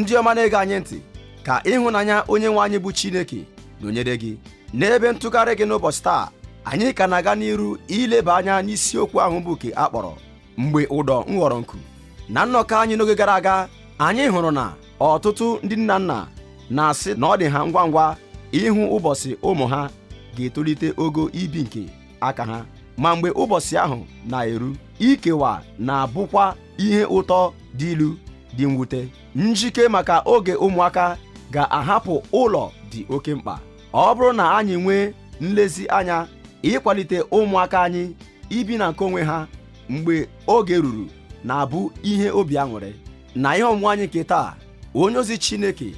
ndị ọma na-ege anyị ntị, ka ịhụnanya onye nwe anyị bụ Chineke nọnyere gị. N'ebe ntụgharị gị n'ụbọchị taa, anyị ka na-aga n'iru ileba anya n'isiokwu ahụ bụ nke a kpọrọ Mgbe Ụdọ Ghọrọ Nku. Na nnọkọ anyị n'oge gara aga, anyị hụrụ na ọtụtụ ndị nna nna na-asị na ọ dị ha ngwa ngwa ịhụ ụbọchị ụmụ ha ga-etolite ogo ibi nke aka ha, ma mgbe ụbọchị ahụ na-eru, ikewa na-abụkwa ihe ụtọ dị ilu dị mwute. Njike maka oge ụmụaka ga-ahapụ ụlọ dị oke mkpa. Ọ bụrụ na anyị nwee nlezianya ịkwalite ụmụaka anyị ibi na nke onwe ha mgbe oge ruru, na-abụ ihe obi aṅụrị. Na ihe ọmụmụ anyị nke taa, onye ozi Chineke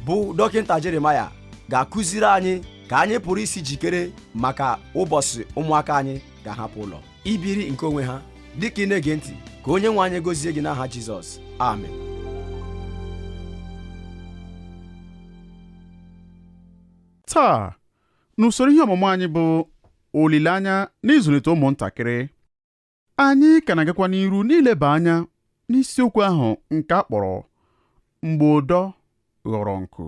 bụ dọkịta Jeremaya ga-akụziri anyị ka anyị pụrụ isi jikere maka ụbọchị ụmụaka anyị ga-ahapụ ụlọ ibiri nke onwe ha. Dịka ị na-ege ntị, ka onye nwe anyị gozie gị n'aha Jizọs, amen. Taa, n'usoro ihe ọmụmụ anyị bụ olileanya n'ịzụlite ụmụntakịrị, anyị ka na-agakwa n'iru n'ileba anya n'isiokwu ahụ nke a kpọrọ Mgbe Ụdọ Ghọrọ Nku.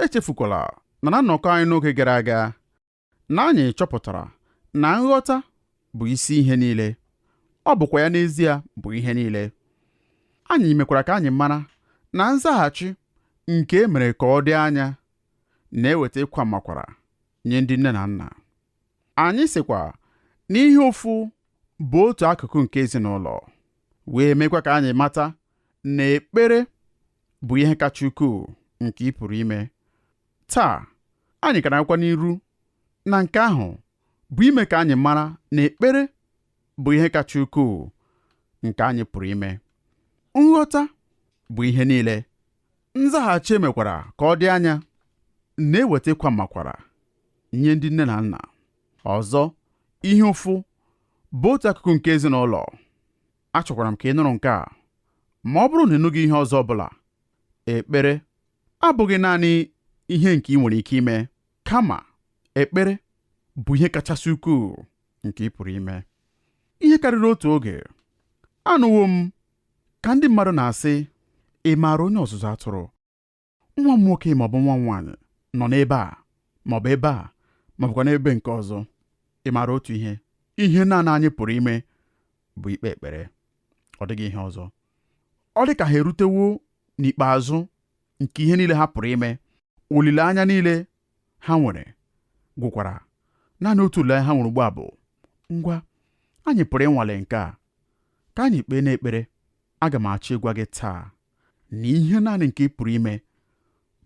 Echefukwala na nnọkọ anyị n'oge gara aga na anyị chọpụtara na nghọta bụ isi ihe niile. Ọ bụkwa ya n'ezie bụ ihe niile. Anyị mekwara ka anyị mara na nzaghachi nke e mere ka ọ dị anya na-eweta ịkwa makwara nye ndị nne na nna. Anyị sịkwa na ihe ụfụ bụ otu akụkụ nke ezinụlọ, wee mekwa ka anyị mata na ekpere bụ ihe kacha ukwuu nke ị pụrụ ime. Taa, anyị ka na-agakwa n'iru na nke ahụ bụ ime ka anyị mara na ekpere bụ ihe kacha ukwuu nke anyị pụrụ ime. Nghọta bụ ihe niile. Nzaghachi emekwara ka ọ dị anya na-eweta ịkwa makwara nye ndị nne na nna. Ọzọ, ihe ụfụ bụ otu akụkụ nke ezinụlọ. Achọkwara m ka ị nụrụ nke a, ma ọ bụrụ na ịnụghị ihe ọzọ ọbụla, ekpere abụghị naanị ihe nke ị nwere ike ime, kama ekpere bụ ihe kachasị ukwuu nke ị pụrụ ime. Ihe karịrị otu oge, anụwo m ka ndị mmadụ na-asị, ị maara onye ọzụzụ atụrụ? Nwa m nwoke maọbụ nwa m nwaanyị nọ n'ebe a maọbụ ebe a maọbụkwa n'ebe nke ọzọ. Ị maara otu ihe naanị anyị pụrụ ime bụ ikpe ekpere. Ọ dịghị ihe ọzọ. Ọ dị ka ha erutewo n'ikpeazụ nke ihe niile ha pụrụ ime. Olileanya niile ha nwere gwụkwara. Naanị otu olileanya ha nwere ugbu a bụ, ngwa, anyị pụrụ ịnwale nke a, ka anyị kpee n'ekpere. Aga m achọ ịgwa gị taa na ihe naanị nke ị pụrụ ime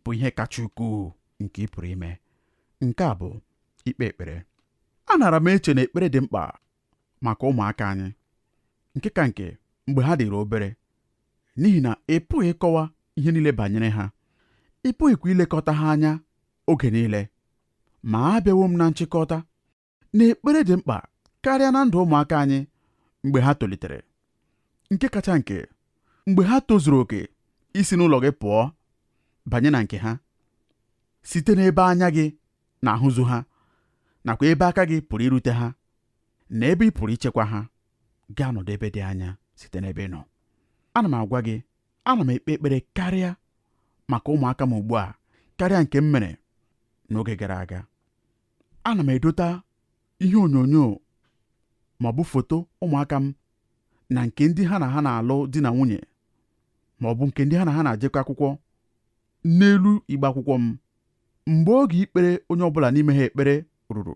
bụ ihe kacha ukwuu nke ị pụrụ ime. Nke a bụ ikpe ekpere. Anara m eche na ekpere dị mkpa maka ụmụaka anyị, nke ka nke mgbe ha dịrị obere, n'ihi na ị pụghị ịkọwa ihe niile banyere ha. Ị pụghịkwa ilekọta ha anya oge niile. Ma abịawo m na nchịkọta na ekpere dị mkpa karịa na ndụ ụmụaka anyị mgbe ha tolitere. Nke kacha nke, mgbe ha tozuru oke isi n'ụlọ gị pụọ banye na nke ha, site n'ebe anya gị na-ahụzu ha, nakwa ebe aka gị pụrụ irute ha, na ebe ị pụrụ ichekwa ha, gaa nọdụ ebe dị anya site n'ebe ị nọ. Ana m agwa gị, ana m ekpe ekpere karịa maka ụmụaka m ugbu a karịa nke m mere n'oge gara aga. Ana m edota ihe onyonyo ma ọ bụ foto ụmụaka m na nke ndị ha na ha na-alụ di na nwunye, ma ọ bụ nke ndị ha na ha na-ajekọ akwụkwọ n'elu igbe akwụkwọ m. Mgbe oge ikpere onye ọbụla n'ime ha ekpere ruru,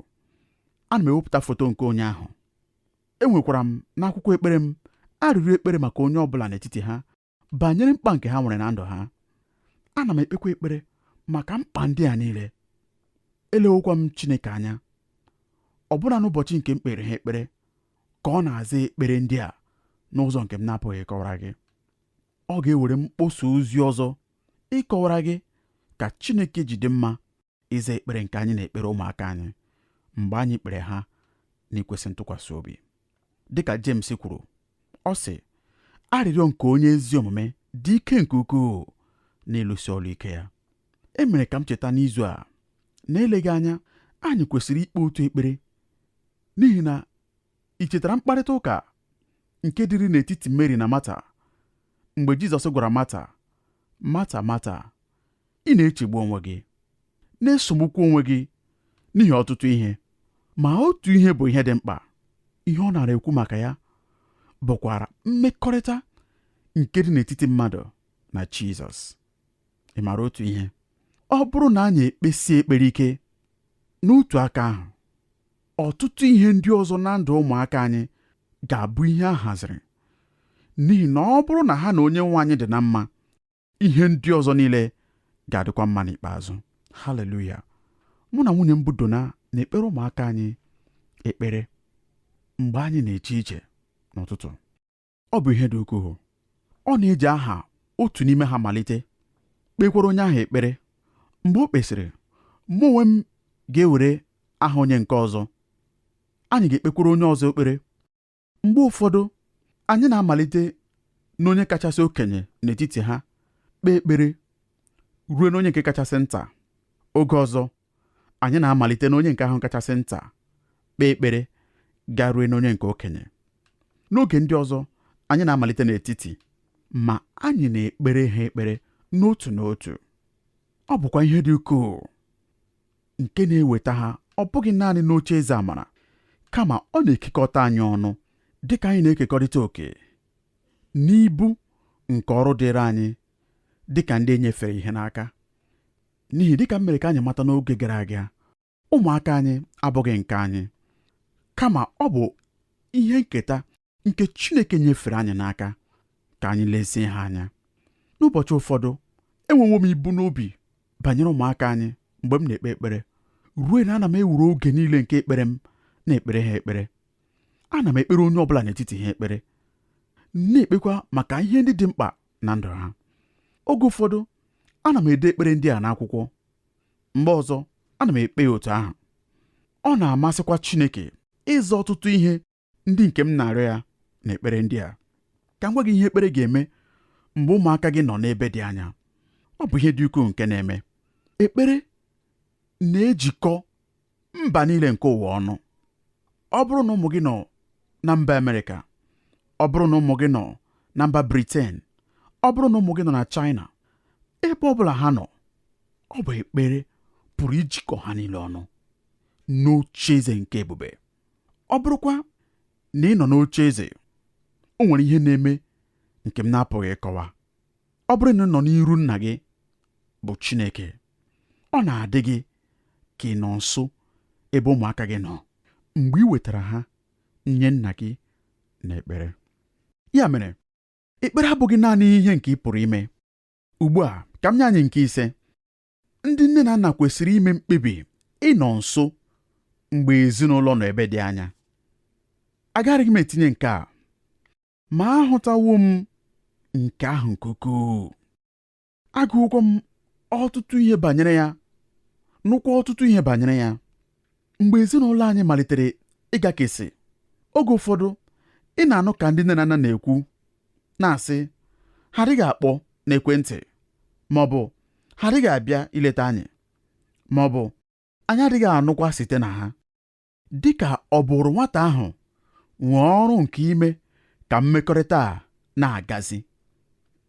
ana m ewepụta foto nke onye ahụ. Enwekwara m n'akwụkwọ ekpere m arịrịọ ekpere maka onye ọbụla n'etiti ha banyere mkpa nke ha nwere na ndụ ha. Ana m ekpekwa ekpere maka mkpa ndị a niile. Elewokwa m Chineke anya, ọbụna n'ụbọchị nke m kpere ha ekpere, ka ọ na-aza ekpere ndị a n'ụzọ nke m na-apụghị ịkọwara gị. Ọ ga-ewere mkpọsa ozi ọzọ ịkọwara gị ka Chineke ji dị mma ịza ekpere nke anyị na-ekpere ụmụaka anyị mgbe anyị kpere ha n'ikwesị ntụkwasị obi. Dịka James kwuru, ọ sị, arịrịọ nke onye ezi omume dị ike nke ukwuu n'ịlụsi ọrụ ike ya. E mere ka m cheta n'izu a na eleghị anya anyị kwesịrị ikpe otu ekpere, n'ihi na ị chetara mkparịta ụka nke dịrị n'etiti Mary na Mata mgbe Jizọs gwara Mata Mata Mata, ị na-echegbu onwe gị, na-esogbukwa onwe gị n'ihi ọtụtụ ihe, ma otu ihe bụ ihe dị mkpa. Ihe ọ nara ekwu maka ya bụkwara mmekọrịta nke dị n'etiti mmadụ na Jizọs. Ị mara otu ihe, ọ bụrụ na anyị ekpesie ekpere ike n'otu aka ahụ, ọtụtụ ihe ndị ọzọ na ndụ ụmụaka anyị ga-abụ ihe a haziri, n'ihi na ọ bụrụ na ha na onye nwe anyị dị na mma, ihe ndị ọzọ niile ga-adịkwa mma n'ikpeazụ. Haleluya! Mụ na nwunye m bụ Dona na-ekpere ụmụaka anyị ekpere mgbe anyị na-eje ije n'ụtụtụ. Ọ bụ ihe dị ukwuu. Ọ na-eji aha otu n'ime ha malite kpekwara onye ahụ ekpere. Mgbe o kpesịrị, mụ onwe m ga-ewere aha onye nke ọzọ, anyị ga-ekpekwara onye ọzọ ekpere. Mgbe ụfọdụ, anyị na-amalite n'onye kachasị okenye n'etiti ha kpee ekpere ruo n'onye nke kachasị nta. Oge ọzọ, anyị na-amalite n'onye nke ahụ kachasị nta kpee ekpere gaa ruo n'onye nke okenye. N'oge ndị ọzọ, anyị na-amalite n'etiti, ma anyị na-ekpere ha ekpere n'otu n'otu. Ọ bụkwa ihe dị ukwuu nke na-eweta ha ọ bụghị naanị n'oche eze amara, kama ọ na-ekekọta anyị ọnụ dịka anyị na-ekekọrịta oke n'ibu nke ọrụ dịrị anyị dịka ndị enyefere ihe n'aka. N'ihi dịka m mere ka anyị mata n'oge gara aga, ụmụaka anyị abụghị nke anyị, kama ọ bụ ihe nketa nke Chineke nyefere anyị n'aka ka anyị lezie ha anya. N'ụbọchị ụfọdụ, enwewo m ibu n'obi banyere ụmụaka anyị mgbe m na-ekpe ekpere, ruo na ana m ewuru oge niile nke ekpere m na-ekpere ha ekpere. Ana m ekpere onye ọbụla n'etiti ha ekpere, na-ekpekwa maka ihe ndị dị mkpa na ndụ ha. Oge ụfọdụ, ana m ede ekpere ndị a n'akwụkwọ, mgbe ọzọ ana m ekpe ya otu ahụ. Ọ na-amasịkwa Chineke ịza ọtụtụ ihe ndị nke m na-arịọ ya na ekpere ndị a. Ka m gwa gị ihe ekpere ga-eme mgbe ụmụaka gị nọ n'ebe dị anya. Ọ bụ ihe dị ukwuu nke na-eme. Ekpere na-ejikọ mba niile nke ụwa ọnụ. Ọ bụrụ na ụmụ gị nọ na mba Amerịka, ọ bụrụ na ụmụ gị nọ na mba Britain, ọ bụrụ na ụmụ gị nọ na China, ebe ọ bụla ha nọ, ọ bụ ekpere pụrụ ijikọ ha niile ọnụ n'oche eze nke ebube. Ọ bụrụkwa na ị nọ n'oche eze, o nwere ihe na-eme nke m na-apụghị ịkọwa. Ọ bụrụ na ị nọ n'iru nna gị bụ Chineke, ọ na-adị gị ka ị nọ nso ebe ụmụaka gị nọ mgbe ị wetara ha nye nna gị na ekpere. Ya mere, ekpere abụghị naanị ihe nke ị pụrụ ime. Ugbu a, ka m nye anyị nke ise. Ndị nne na nna kwesịrị ime mkpebi ịnọ nso mgbe ezinụlọ nọ ebe dị anya. Agaghị m etinye nke a, ma ahụtawo m nke ahụ nke ukwuu. Agụụkwa m ọtụtụ ihe banyere ya, nụkwa ọtụtụ ihe banyere ya. Mgbe ezinụlọ anyị malitere ịgakesị, oge ụfọdụ ị na-anụ ka ndị nne na nna na-ekwu, na-asị, ha adịghị akpọ n'ekwentị, ma ọ bụ ha adịghị abịa ileta anyị, ma ọ bụ anyị adịghị anụkwa site na ha. Dịka ọ bụrụ nwata ahụ nwee ọrụ nke ime ka mmekọrịta a na-agazi.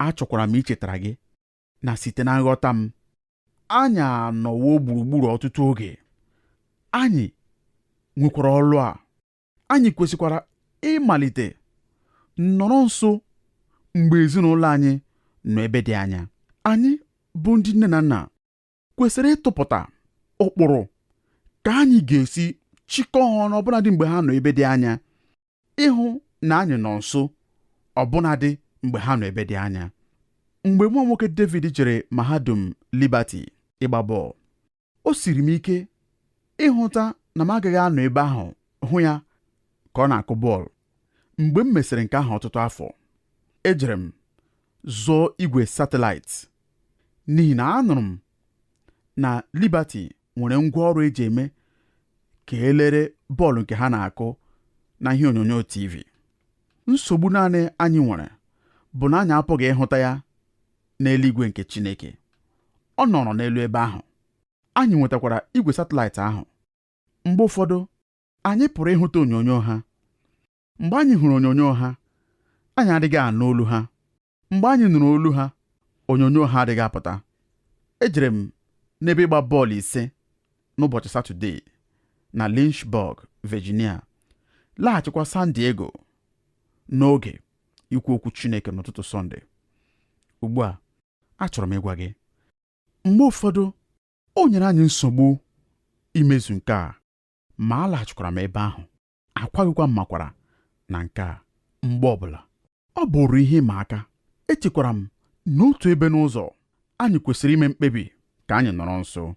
Achọkwara m ichetara gị na site na nghọta m, anyị anọwo gburugburu ọtụtụ oge. Anyị nwekwara ọlụ a. Anyị kwesịkwara ịmalite nọrọ nso mgbe ezinụlọ anyị nọ ebe dị anya. Anyị bụ ndị nne na nna kwesịrị ịtụpụta ụkpụrụ ka anyị ga-esi chịkọọ ha ọnụ ọbụnadị mgbe ha nọ ebe dị anya, ịhụ na anyị nọ nso ọbụnadị mgbe ha nọ ebe dị anya. Mgbe nwa nwoke David jere mahadum Liberty ịgba bọọlụ, o siri m ike ịhụta na m agaghị anọ ebe ahụ hụ ya ka ọ na-akụ bọọlụ. Mgbe m mesịrị nke ahụ ọtụtụ afọ, ejere m zụọ igwe satịlaịtị, n'ihi na anụrụ m na Liberty nwere ngwaọrụ eji eme ka elere bọọlụ nke ha na-akụ na ihe onyonyo TV. Nsogbu naanị anyị nwere bụ na anyị apụghị ịhụta ya n'eluigwe nke Chineke. Ọ nọrọ n'elu ebe ahụ. Anyị nwetakwara igwe satịlaịtị ahụ. Mgbe ụfọdụ, anyị pụrụ ịhụta onyonyo ha. Mgbe anyị hụrụ onyonyo ha, anyị adịghị anụ olu ha. Mgbe anyị nụrụ olu ha, onyonyo ha adịghị apụta. Ejere m n'ebe ịgba bọọlụ 5 n'ụbọchị Satọde na Lynchburg, Virginia, laghachikwa San Diego n'oge ikwu okwu Chineke n'ụtụtụ Sọnde. Ugbu a, achọrọ m ịgwa gị, mgbe ụfọdụ o nyere anyị nsogbu imezu nke a, ma alaghachikwara m ebe ahụ. Akwaghịkwa m makwara na nke a mgbe ọbụla ọ bụrụ ihe ịma aka. Echekwara m n'otu ebe n'ụzọ anyị kwesịrị ime mkpebi ka anyị nọrọ nso.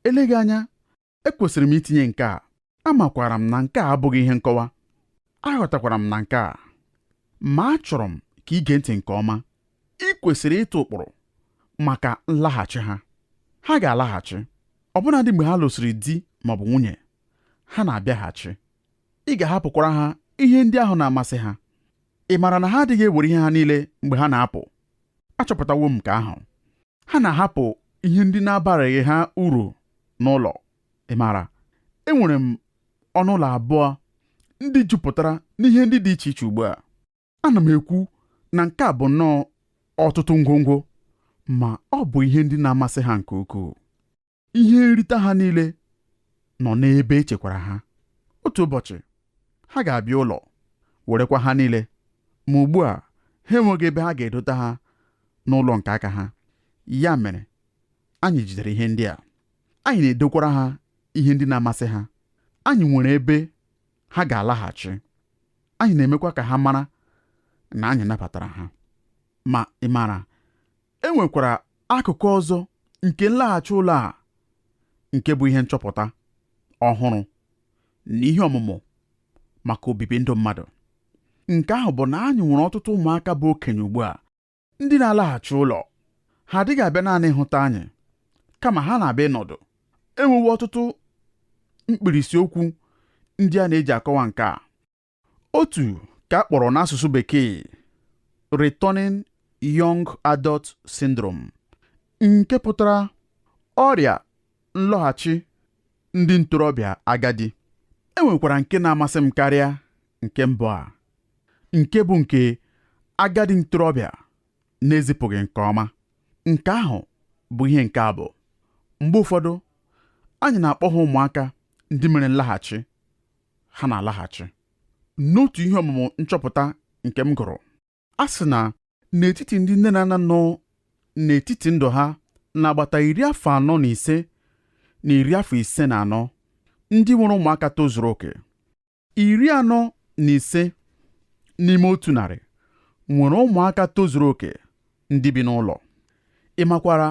Eleghị anya, ekwesịrị m itinye nke a. Amakwara m na nke a abụghị ihe nkọwa. Aghọtakwara m na nke a, ma achọrọ m ka ige ntị nke ọma. Ị kwesịrị ịtụ ụkpụrụ maka nlaghachi ha. Ha ga-alaghachi ọbụnadị mgbe ha lụsịrị di maọbụ nwunye. Ha na-abịaghachi. Ị ga-ahapụkwara ha ihe ndị ahụ na-amasị ha. Ị maara na ha adịghị ewere ihe ha niile mgbe ha na-apụ. Achọpụtawo m nke ahụ. Ha na-ahapụ ihe ndị na-abaraghị ha uru n'ụlọ. Ị maara, enwere m ọnụ ụlọ 2 ndị jupụtara n'ihe ndị dị iche iche ugbu a. Ana m ekwu na nke a bụ nnọọ ọtụtụ ngwongwo, ma ọ bụ ihe ndị na-amasị ha nke ukwuu. Ihe nrite ha niile nọ n'ebe echekwara ha. Otu ụbọchị, ha ga-abịa ụlọ werekwa ha niile, ma ugbu a ha enweghị ebe ha ga-edote ha n'ụlọ nke aka ha. Ya mere, anyị jidere ihe ndị a. Anyị na-edokwara ha ihe ndị na-amasị ha. Anyị nwere ebe ha ga-alaghachi. Anyị na-emekwa ka ha mara na anyị nabatara ha. Ma ị maara, e nwekwara akụkụ ọzọ nke nlaghachi ụlọ a, nke bụ ihe nchọpụta ọhụrụ na ihe ọmụmụ maka obibi ndụ mmadụ. Nke ahụ bụ na anyị nwere ọtụtụ ụmụaka bụ okenye ugbu a ndị na-alaghachi ụlọ. Ha adịghị abịa naanị ịhụta anyị, kama ha na-abịa ịnọdụ. Enwewo ọtụtụ mkpirisi okwu ndị a na-eji akọwa nke a. Otu ka a kpọrọ n'asụsụ Bekee Returning Young Adult Syndrome, nke pụtara ọrịa nlọghachi ndị ntorobịa agadi. E nwekwara nke na-amasị m karịa nke mbụ a, nke bụ nke agadi ntorobịa na-ezipụghị nke ọma. Nke ahụ bụ ihe nke abụ. Mgbe ụfọdụ, anyị na-akpọ ha ụmụaka ndị mere nlaghachi. Ha na-alaghachi. N'otu ihe ọmụmụ nchọpụta nke m gụrụ, a sị na n'etiti ndị nne na nna nọ n'etiti ndụ ha n'agbata 45 na 54, ndị nwere ụmụaka tozuru oke, 45 n'ime 100 nwere ụmụaka tozuru oke ndị bi n'ụlọ. Ị makwara,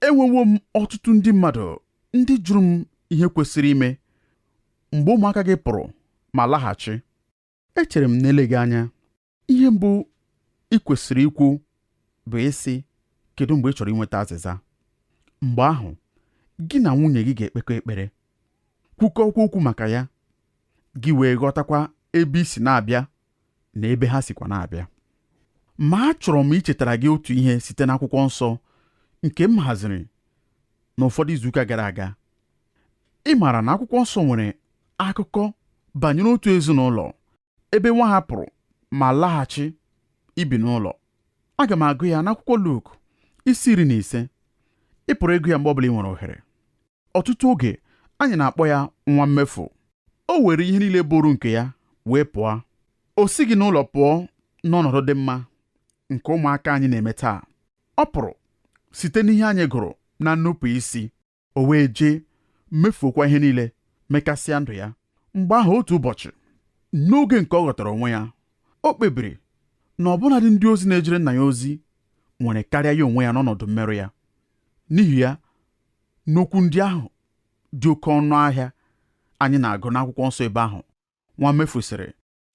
enwewo m ọtụtụ ndị mmadụ ndị jụrụ m ihe kwesịrị ime mgbe ụmụaka gị pụrụ ma laghachi. Echere m n'eleghị anya, ihe mbụ ị kwesịrị ikwu bụ ịsị, kedu mgbe ị chọrọ inweta azịza? Mgbe ahụ, gị na nwunye gị ga-ekpekọ ekpere, kwukọkwa okwu maka ya, gị wee ghọtakwa ebe i si na-abịa na ebe ha sikwa na-abịa. Ma achọrọ m ichetara gị otu ihe site n'akwụkwọ nsọ nke m haziri n'ụfọdụ izuụka gara aga. Ị maara na akwụkwọ nsọ nwere akụkọ banyere otu ezinụlọ ebe nwa ha pụrụ ma laghachi ibi n'ụlọ. Aga m agụ ya n'akwụkwọ Luk 15. Ị pụrụ ịgụ ya mgbe ọbụla ị nwere ohere. Ọtụtụ oge anyị na-akpọ ya nwa mmefu. O were ihe niile bụrụ nke ya wee pụọ. O si gị n'ụlọ pụọ n'ọnọdụ dị mma nke ụmụaka anyị na-eme taa. Ọ pụrụ site n'ihe anyị gụrụ na nnupụ isi. O wee jee mefuokwa ihe niile, mekasịa ndụ ya. Mgbe ahụ, otu ụbọchị, n'oge nke ọ ghọtara onwe ya, o kpebiri na ọbụnadị ndị ozi na-ejere nna ya ozi nwere karịa ya onwe ya n'ọnọdụ mmerụ ya. N'ihi ya, n'okwu ndị ahụ dị oke ọnụ ahịa anyị na-agụ n'akwụkwọ nsọ, ebe ahụ nwa mmefu sịrị,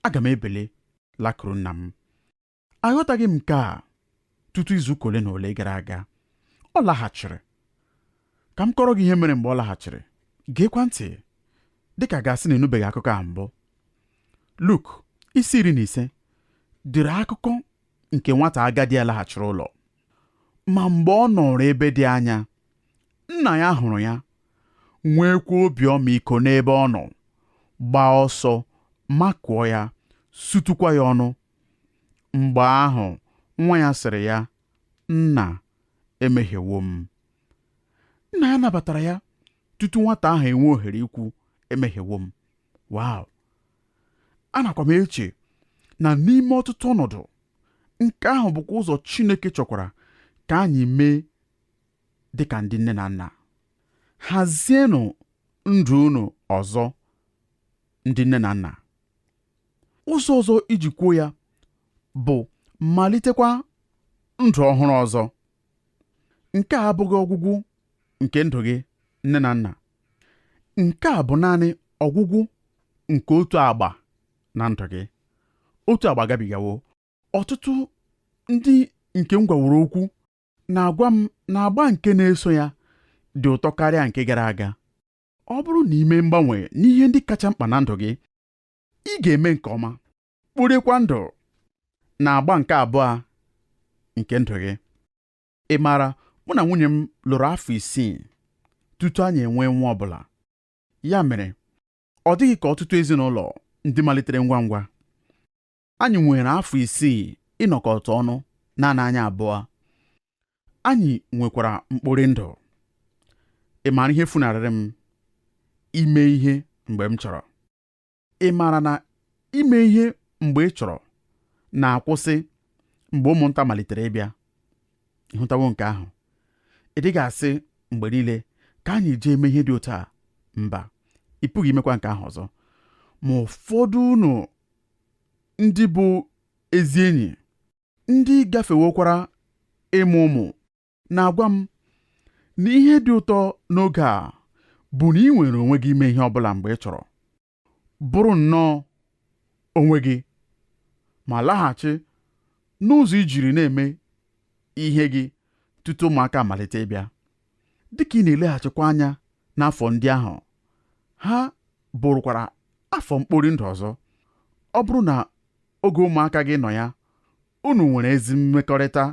aga m ebili lakụrụ nna m. Aghọtaghị m nke a tutu izuụka ole na ole gara aga. Ọ laghachiri. Ka m kọrọ gị ihe mere mgbe ọ laghachiri. Geekwa ntị, dịka gasị na enubeghị akụkọ a mbụ. Luk 15 dịrị akụkọ nke nwata agadi ya laghachiri ụlọ. Ma mgbe ọ nọrọ ebe dị anya, nna ya hụrụ ya, nwekwa obi ọmịiko n'ebe ọ nọ, gbaa ọsọ makụọ ya, sutukwa ya ọnụ. Mgbe ahụ nwa ya sịrị ya, nna, emehiewo m. Nna ya nabatara ya tutu nwata ahụ enwe ohere ikwu emehiewo m. Wow! Anakwa m eche na n'ime ọtụtụ ọnọdụ, nke ahụ bụkwa ụzọ Chineke chọkwara ka anyị mee dịka ndị nne na nna. Hazienụ ndụ unu ọzọ, ndị nne na nna. Ụzọ ọzọ iji kwuo ya bụ malitekwa ndụ ọhụrụ ọzọ. Nke a abụghị ọgwụgwụ nke ndụ gị, nne na nna. Nke a bụ naanị ọgwụgwụ nke otu agba na ndụ gị. Otu agba gabigawo. Ọtụtụ ndị nke m gwaworo okwu na-agwa m na agba nke na-eso ya dị ụtọ karịa nke gara aga. Ọ bụrụ na ime mgbanwe n'ihe ndị kacha mkpa na ndụ gị, ị ga-eme nke ọma, kpụrịkwa ndụ na agba nke abụọ nke ndụ gị. Ị maara, mụ na nwunye m lụrụ afọ 6 tutu anyị enwee nwa ọbụla. Ya mere, ọ dịghị ka ọtụtụ ezinụlọ ndị malitere ngwa ngwa. Anyị nwere afọ 6 ịnọkọta ọnụ naanị anyị abụọ. Anyị nwekwara mkpụrụ ndụ. Ị maara ihe funarịrị m? Ime ihe mgbe m chọrọ. Ị maara na ime ihe mgbe ị chọrọ na-akwụsị mgbe ụmụnta malitere ịbịa? Ịhụtawo nke ahụ? Ị dịghị asị mgbe niile ka anyị jee eme ihe dị otu a. Mba, ị pụghị imekwa nke ahụ ọzọ. Ma ụfọdụ unu ndị bụ ezi enyi, ndị gafewokwara ịmụ ụmụ, na-agwa m na ihe dị ụtọ n'oge a bụ na ị nwere onwe gị ime ihe ọbụla mgbe ị chọrọ. Bụrụ nnọọ onwe gị, ma laghachi n'ụzọ ijiri na-eme ihe gị tutu ụmụaka malite ịbịa. Dịka ị na-eleghachikwa anya n'afọ ndị ahụ, ha bụrụkwara afọ mkpori ndụ ọzọ. Ọ bụrụ na oge ụmụaka gị nọ ya, unu nwere ezi mmekọrịta,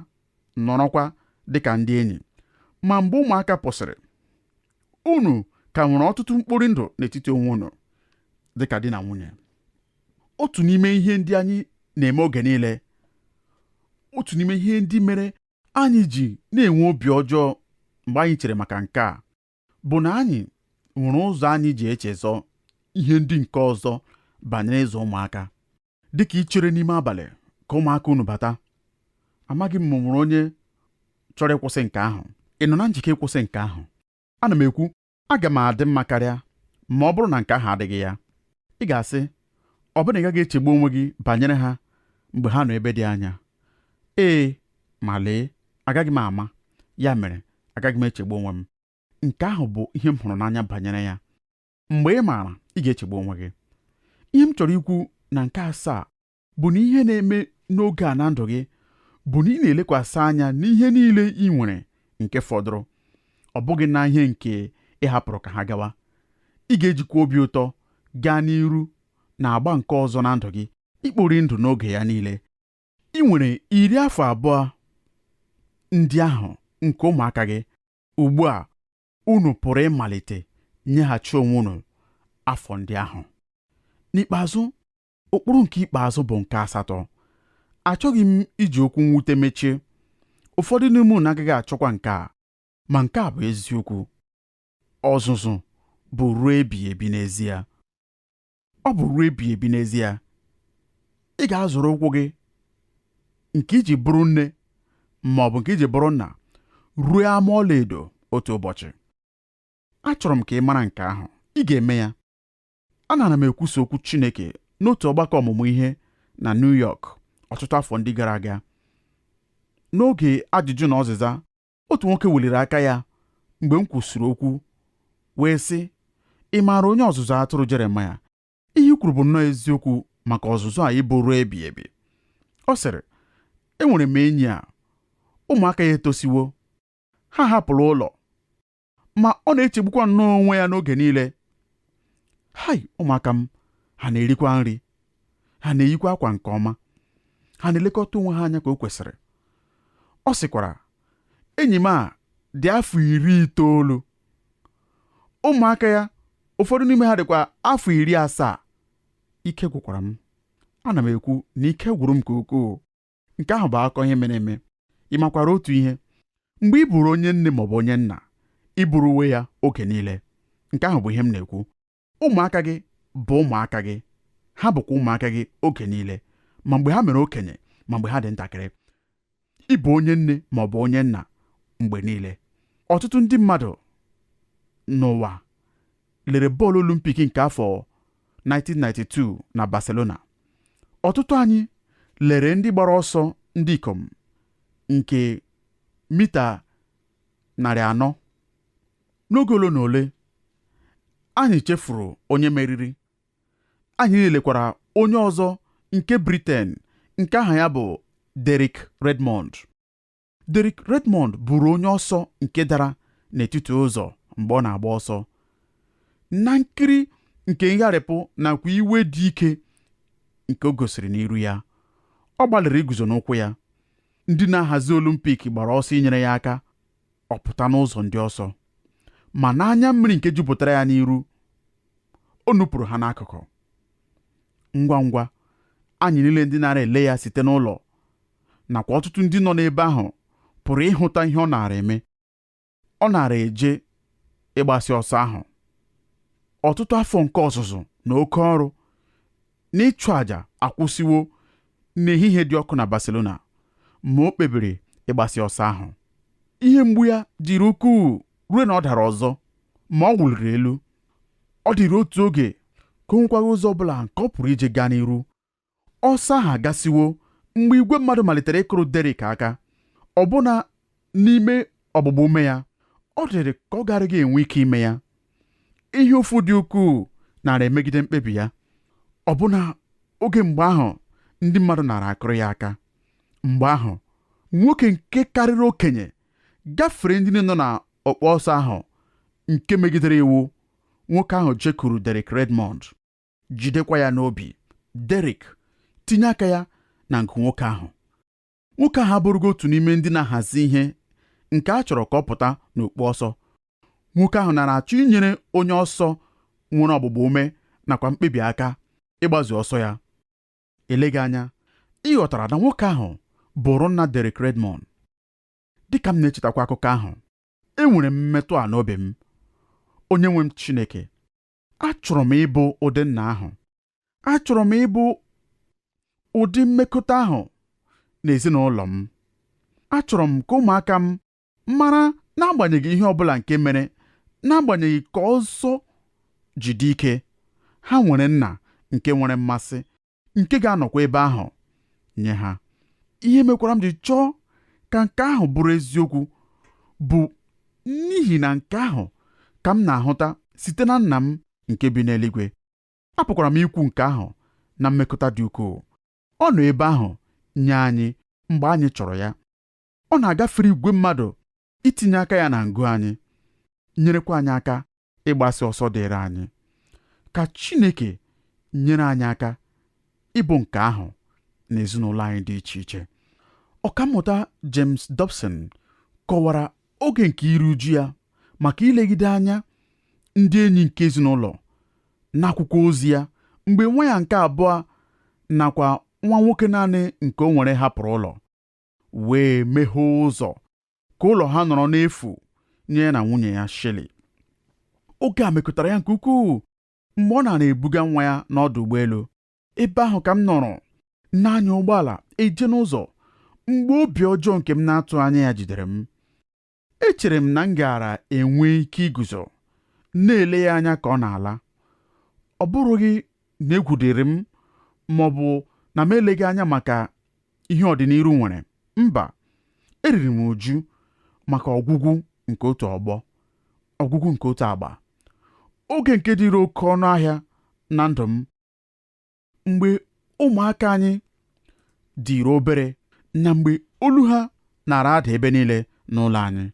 nọrọkwa dịka ndị enyi. Ma mgbe ụmụaka pụsịrị, unu ka nwere ọtụtụ mkpori ndụ n'etiti onwe unu dịka di na nwunye. Otu n'ime ihe ndị anyị na-eme oge niile, otu n'ime ihe ndị mere anyị ji na-enwe obi ọjọọ mgbe anyị chere maka nke a, bụ na anyị nwere ụzọ anyị ji echezọ ihe ndị nke ọzọ banyere ịzụ ụmụaka. Dịka ichere n'ime abalị ka ụmụaka unu bata. Amaghị m ma nwere onye chọrọ ịkwụsị nke ahụ. Ị nọ na njike ịkwụsị nke ahụ? Ana m ekwu, aga m adị mma karịa ma ọ bụrụ na nke ahụ adịghị ya. Ị ga-asị, ọ bụrụ na ị gaghị echegbu onwe gị banyere ha mgbe ha nọ ebe dị anya. Ee, ma lee, agaghị m ama. Ya mere, agaghị m echegbu onwe m. Nke ahụ bụ ihe m hụrụ n'anya banyere ya. Mgbe ị maara, ị ga-echegbu onwe gị. Ihe m chọrọ ikwu na nke asaa bụ na ihe na-eme n'oge a na ndụ gị bụ na ị na-elekwasị anya n'ihe niile ị nwere nke fọdụrụ, ọ bụghị na ihe nke ị hapụrụ ka ha gawa. Ị ga-ejikwa obi ụtọ gaa n'iru na agba nke ọzọ na ndụ gị, ikpori ndụ n'oge ya niile. Ị nwere 20 ndị ahụ nke ụmụaka gị. Ugbu a, unu pụrụ ịmalite nyeghachi onwe unu afọ ndị ahụ. N'ikpeazụ, ụkpụrụ nke ikpeazụ bụ nke 8. Achọghị m iji okwu mwute mechie. Ụfọdụ n'ime unu agaghị achọkwa nke a, ma nke a bụ eziokwu. Ọzụzụ bụ ruo ebighị ebi n'ezie. Ọ bụ ruo ebighị ebi n'ezie. Ị ga-azụrụ ụkwụ gị nke iji bụrụ nne ma ọ bụ nke iji bụrụ nna ruo ama ọlaedo otu ụbọchị. Achọrọ m ka ị mara nke ahụ. Ị ga-eme ya. Ana m ekwusa okwu Chineke n'otu ọgbakọ ọmụmụ ihe na New York ọtụtụ afọ ndị gara aga. N'oge ajụjụ na ọzịza, otu nwoke weliri aka ya mgbe m kwusiri okwu wee sị, ị maara onye ọzụzụ atụrụ Jeremaya? Ihe i kwuru bụ nnọọ eziokwu maka ọzụzụ a ịbụ ruo ebighị ebi. Ọ sịrị, enwere m enyi a, ụmụaka ya etosiwo, ha hapụrụ ụlọ, ma ọ na-echegbukwa nnọọ onwe ya n'oge niile. Hai, ụmụaka m, ha na-erikwa nri, ha na-eyikwa akwa nke ọma, ha na-elekọta onwe ha anya ka o kwesịrị. Ọ sịkwara, enyi m a dị afọ 90. Ụmụaka ya, ụfọdụ n'ime ha dịkwa afọ 70. Ike gwụkwara m. Ana m ekwu na ike gwụrụ m ka ukwuu. Nke ahụ bụ akụkọ ihe mere eme. Ị makwara otu ihe? mgbe ị bụrụ onye nne maọbụ onye nna ị bụrụ uwe ya oge niile. Nke ahụ bụ ihe m na-ekwu. Ụmụaka gị bụ ụmụaka gị, ha bụkwa ụmụaka gị oge niile, ma mgbe ha mere okenye ma mgbe ha dị ntakịrị. Ị bụ onye nne maọbụ onye nna mgbe niile. Ọtụtụ ndị mmadụ n'ụwa lere bọọlụ Olimpik nke afọ 1992 na Barcelona. Ọtụtụ anyị lere ndị gbara ọsọ ndị ikom nke mita 400. N'oge ole na ole anyị chefuru onye meriri. Anyị lekwara onye ọzọ nke Britain nke aha ya bụ Derek Redmond. Derek Redmond bụrụ onye ọsọ nke dara n'etiti ụzọ mgbe ọ na-agba ọsọ. Na nkiri nke ngharịpụ nakwa iwe dị ike nke o gosiri n'iru ya, ọ gbalịrị iguzo n'ụkwụ ya. Ndị na-ahazi Olimpik gbara ọsọ inyere ya aka ọ pụta n'ụzọ ndị ọsọ, ma n'anya mmiri nke jupụtara ya n'iru, o nupụrụ ha n'akụkụ. Ngwa ngwa anyị niile ndị nara ele ya site n'ụlọ nakwa ọtụtụ ndị nọ n'ebe ahụ pụrụ ịhụta ihe ọ nara eme. Ọ nara eje ịgbasi ọsọ ahụ ọtụtụ afọ nke ọzụzụ na oke ọrụ na ịchụ àjà akwụsịwo n'ehihie dị ọkụ na Barcelona, ma o kpebiri ịgbasi ọsọ ahụ. Ihe mgbu ya dịrị ukwuu ruo na ọ dara ọzọ, ma ọ wụliri elu. Ọ dịrị otu oge ka o nwekwaghị ụzọ ọbụla nke ọ pụrụ ije gaa n'iru. Ọsọ ahụ agasiwo mgbe igwe mmadụ malitere ịkụrụ Derek aka. Ọbụna n'ime ọgbụgba ume ya, ọ dịrị ka ọ garaghị enwe ike ime ya. Ihe ụfụ dị ukwuu nara emegide mkpebi ya. Ọbụna oge mgbe ahụ ndị mmadụ nara akụrụ ya aka. Mgbe ahụ nwoke nke karịrị okenye gafere ndị nọ na ọkpọ ọsọ ahụ nke megidere iwu. Nwoke ahụ jekuru Derek Redmond, jidekwa ya n'obi. Derek tinye aka ya na nke nwoke ahụ. Nwoke ahụ abụrụgo otu n'ime ndị na-ahazi ihe nke a chọrọ ka ọ pụta n'okpu ọsọ. Nwoke ahụ nara achọ inyere onye ọsọ nwere ọgbụgba ume nakwa mkpebi aka ịgbazu ọsọ ya. Eleghị anya ị ghọtara na nwoke ahụ bụrụ nna Derek Redmond. Dịka m na-echetakwa akụkọ ahụ, enwere m mmetụ a n'obi m. Onye nwe m Chineke, achọrọ m ịbụ ụdị nna ahụ. Achọrọ m ịbụ ụdị mmekọta ahụ n'ezinụlọ m. Achọrọ m ka ụmụaka m mara n'agbanyeghị ihe ọbụla nke mere, n'agbanyeghị ka ọsọ jide ike, ha nwere nna nke nwere mmasị, nke ga-anọkwa ebe ahụ nye ha. Ihe mekwara m ji chọọ ka nke ahụ bụrụ eziokwu bụ n'ihi na nke ahụ ka m na-ahụta site na nna m nke bi n'eluigwe. Apụkwara m ikwu nke ahụ na mmekọta dị ukwuu. Ọ nọ ebe ahụ nye anyị mgbe anyị chọrọ ya. Ọ na-agafere igwe mmadụ itinye aka ya na ngụ anyị, nyerekwa anyị aka ịgbasi ọsọ dịrị anyị. Ka Chineke nyere anyị aka ịbụ nke ahụ n'ezinụlọ anyị dị iche iche. Ọkammụta James Dobson kọwara oge nke iru uju ya maka ilegide anya ndị enyi nke ezinụlọ n'akwụkwọ ozi ya mgbe nwa ya nke abụọ nakwa nwa nwoke naanị nke o nwere hapụrụ ụlọ, wee meghee ụzọ ka ụlọ ha nọrọ n'efu nye ya na nwunye ya Shelley. Oge a mekọtara ya nke ukwuu mgbe ọ na-ebuga nwa ya n'ọdụ ụgbọelu. Ebe ahụ ka m nọrọ n'anya ụgbọala eje n'ụzọ mgbe obi ọjọọ nke m na-atụ anya ya jidere m. Echere m na m gaara enwe ike iguzo na-ele ya anya ka ọ na-ala. Ọ bụrụghị na egwu dịrị m ma ọ bụ na m eleghị anya maka ihe ọdịnihu nwere. Mba, eriri m uju maka ọgwụgwụ nke otu ọgbọ, ọgwụgwụ nke otu agba. Oge nke dịrị oke ọnụ ahịa na ndụ m, mgbe ụmụaka anyị dịrị obere na mgbe olu ha nara ada ebe niile n'ụlọ anyị.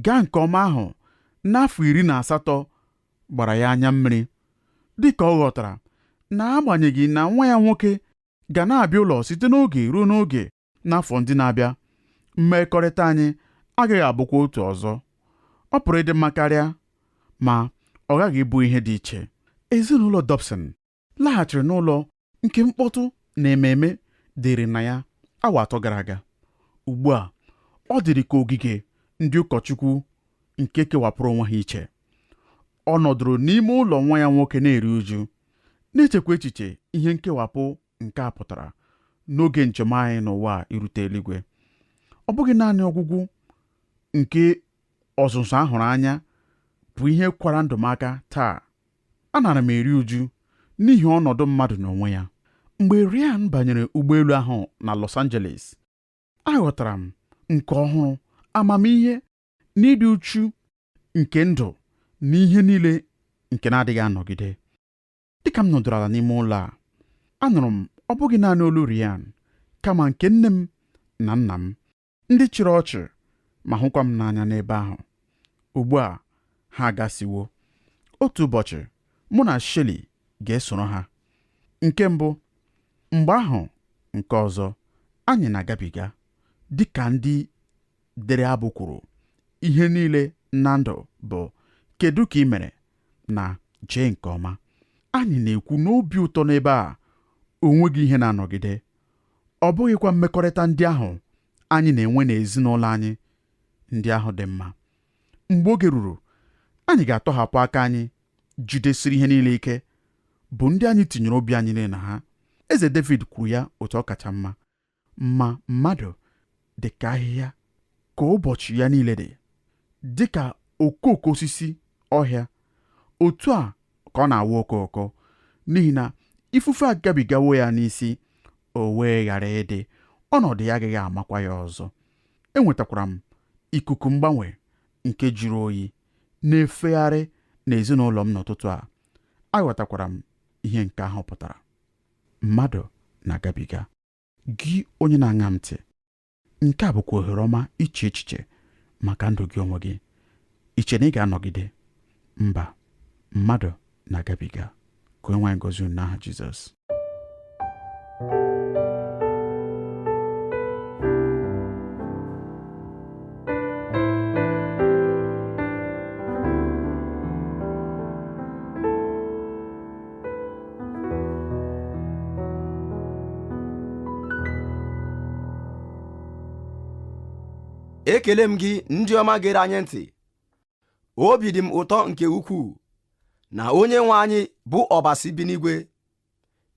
Gaa nke ọma ahụ n'afọ 18 gbara ya anya mmiri, dịka ọ ghọtara na agbanyeghị na nwa ya nwoke ga na-abịa ụlọ site n'oge ruo n'oge n'afọ ndị na-abịa, mmekọrịta anyị agaghị abụkwa otu ọzọ. Ọ pụrụ ịdị mma karịa, ma ọ gaghị ịbụ ihe dị iche. Ezinụlọ Dobson laghachiri n'ụlọ nke mkpọtụ na ememe dịrị na ya awa 3 gara aga. Ugbu a ọ dịrị ka ogige ndị ụkọchukwu nke kewapụrụ onwe ha iche. Ọ nọdụrụ n'ime ụlọ nwa ya nwoke na-eri uju, na-echekwa echiche ihe nkewapụ nke a pụtara n'oge njem anyị n'ụwa irute eluigwe. Ọ bụghị naanị ọgwụgwụ nke ọzụzụ ahụrụ anya bụ ihe kwara ndụ m aka taa. Anara m eri uju n'ihi ọnọdụ mmadụ n'onwe ya. Mgbe Ryan banyere ụgbọelu ahụ na Los Angeles, aghọtara m nke ọhụrụ amamihe na ịdị uchu nke ndụ na ihe niile nke na-adịghị anọgide. Dịka m nọdụrụ ala n'ime ụlọ a, anụrụ m ọ bụghị naanị olu Ryan kama nke nne m na nna m, ndị chịrị ọchị ma hụkwa m n'anya n'ebe ahụ. Ugbu a ha agasiwo. Otu ụbọchị mụ na Shelley ga-esoro ha. Nke mbụ, mgbe ahụ nke ọzọ, anyị na-agabiga dịka ndị dere abụ kwuru, ihe niile na ndụ bụ kedu ka ị mere na jee nke ọma. Anyị na-ekwu n'obi ụtọ n'ebe a, onweghị ihe na-anọgide. Ọ bụghịkwa mmekọrịta ndị ahụ anyị na-enwe n'ezinụlọ anyị ndị ahụ dị mma. Mgbe oge ruru, anyị ga-atọhapụ aka anyị jidesiri ihe niile ike bụ ndị anyị tinyere obi anyị niile na ha. Eze David kwuru ya otu ọ kacha mma, ma mmadụ dị ka ahịhịa ka ụbọchị ya niile dị, dị ka okooko osisi ọhịa, otu a ka ọ na-awa okooko, n'ihi na ifufe agabigawo ya n'isi, o wee ghara ịdị, ọnọdụ ya agaghị amakwa ya ọzọ. Enwetakwara m ikuku mgbanwe nke jụrụ oyi na-efegharị n'ezinụlọ m n'ụtụtụ a. Aghọtakwara m ihe nke ahụ pụtara. Mmadụ na-agabiga. Gị onye na-aṅa m ntị, nke a bụkwa ohere ọma iche echiche maka ndụ gị onwe gị. Iche na ị ga-anọgide? Mba, mmadụ na-agabiga. Ka Onyenwe anyị gọzie unu n'aha Jizọs. Ekele m gị ndị ọma gere anyị ntị. Obi dị m ụtọ nke ukwuu na Onyenwe anyị bụ ọbasi bi n'igwe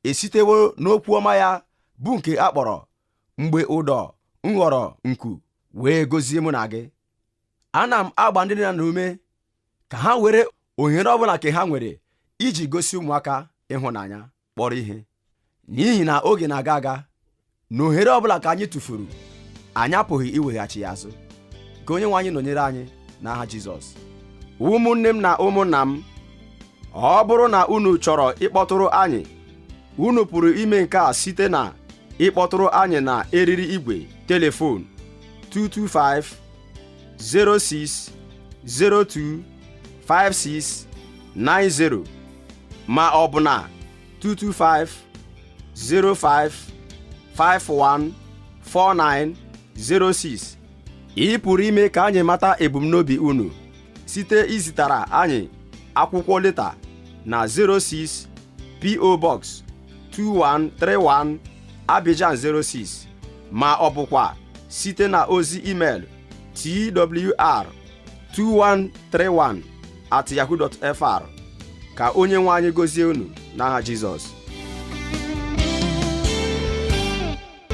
esitewo n'okwu ọma ya bụ nke a kpọrọ Mgbe Ụdọ Ghọrọ Nku wee gọzie mụ na gị. Ana m agba ndị nna na ume ka ha were ohere ọbụla nke ha nwere iji gosi ụmụaka ịhụnanya kpọrọ ihe, n'ihi na oge na-aga aga na ohere ọbụla ka anyị tụfuru, anyị apụghị iweghachi ya azụ. Ka Onyenwe anyị nọnyere anyị n'aha Jizọs. Ụmụnne m na ụmụnna m, ọ bụrụ na unu chọrọ ịkpọtụrụ anyị, unu pụrụ ime nke a site na ịkpọtụrụ anyị na eriri igwe telefon 225-0602-5690 ma ọ bụ na 225-05-51-4906. Ị pụrụ ime ka anyị mata ebumnobi unu site izitara anyị akwụkwọ leta na 06 PO Box 2131 Abidjan 06, ma ọ bụkwa site na ozi email twr2131@yahoo.fr. Ka Onyenwe anyị gọzie unu n'aha Jizọs.